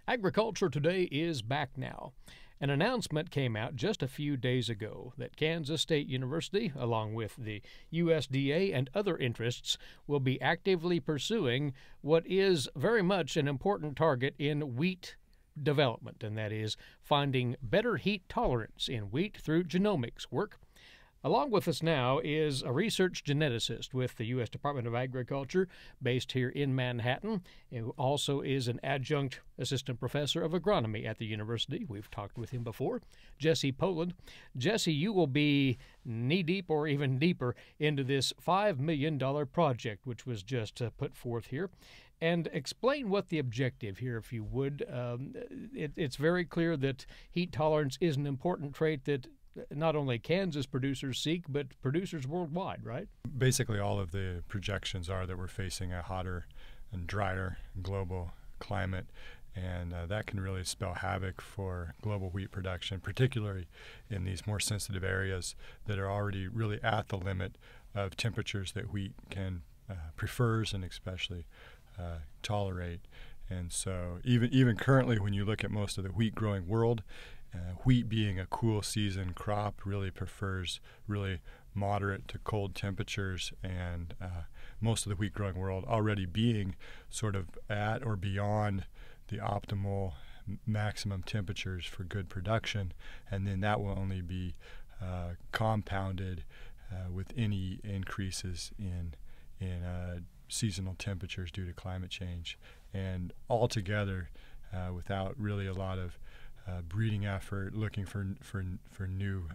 Agriculture Today is back now. An announcement came out just a few days ago that Kansas State University, along with the USDA and other interests, will be actively pursuing what is very much an important target in wheat development, and that is finding better heat tolerance in wheat through genomics work. Along with us now is a research geneticist with the U.S. Department of Agriculture based here in Manhattan, who also is an adjunct assistant professor of agronomy at the university. We've talked with him before, Jesse Poland. Jesse, you will be knee-deep or even deeper into this $5 million project, which was just put forth here. And explain what the objective here, if you would. It's very clear that heat tolerance is an important trait that not only Kansas producers seek, but producers worldwide, right? Basically, all of the projections are that we're facing a hotter and drier global climate, and that can really spell havoc for global wheat production, particularly in these more sensitive areas that are already really at the limit of temperatures that wheat can prefers and especially tolerate. And so even currently, when you look at most of the wheat growing world, wheat being a cool season crop really prefers really moderate to cold temperatures, and most of the wheat growing world already being sort of at or beyond the optimal maximum temperatures for good production, and then that will only be compounded with any increases in seasonal temperatures due to climate change. And altogether, without really a lot of breeding effort, looking for new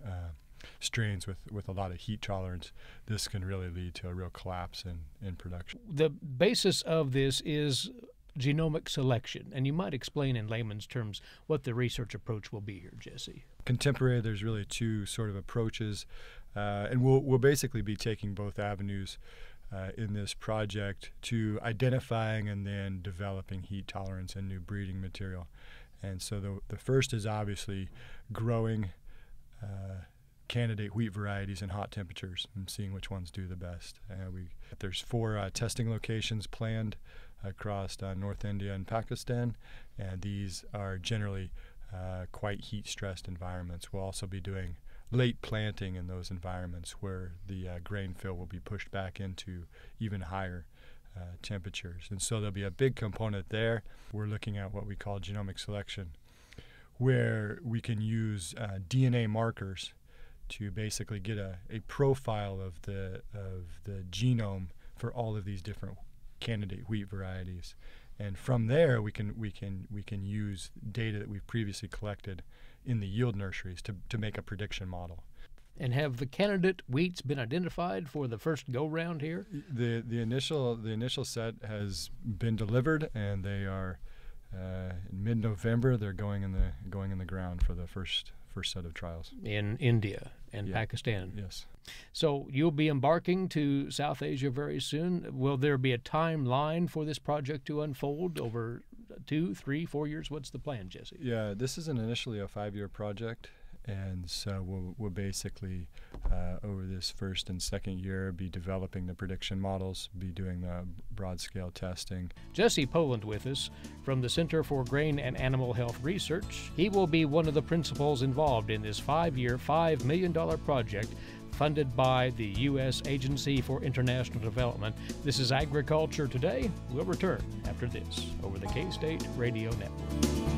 strains with a lot of heat tolerance, this can really lead to a real collapse in production. The basis of this is genomic selection, and you might explain in layman's terms what the research approach will be here, Jesse. Contemporary, there's really two sort of approaches, and we'll basically be taking both avenues in this project to identifying and then developing heat tolerance and new breeding material. And so the first is obviously growing candidate wheat varieties in hot temperatures and seeing which ones do the best. There's 4 testing locations planned across North India and Pakistan, and these are generally quite heat-stressed environments. We'll also be doing late planting in those environments where the grain fill will be pushed back into even higher temperatures. And so there'll be a big component there. We're looking at what we call genomic selection, where we can use DNA markers to basically get a profile of the genome for all of these different candidate wheat varieties. And from there, we can use data that we've previously collected in the yield nurseries to make a prediction model. And have the candidate wheats been identified for the first go-round here? The initial set has been delivered, and they are in mid-November. They're going in the ground for the first set of trials in India and Pakistan. Yes. So you'll be embarking to South Asia very soon. Will there be a timeline for this project to unfold over 2, 3, 4 years? What's the plan, Jesse? Yeah, this is initially a 5-year project. And so we'll basically, over this first and second year, be developing the prediction models, be doing the broad-scale testing. Jesse Poland with us from the Center for Grain and Animal Health Research. He will be one of the principals involved in this 5-year, $5 million project funded by the U.S. Agency for International Development. This is Agriculture Today. We'll return after this over the K-State Radio Network.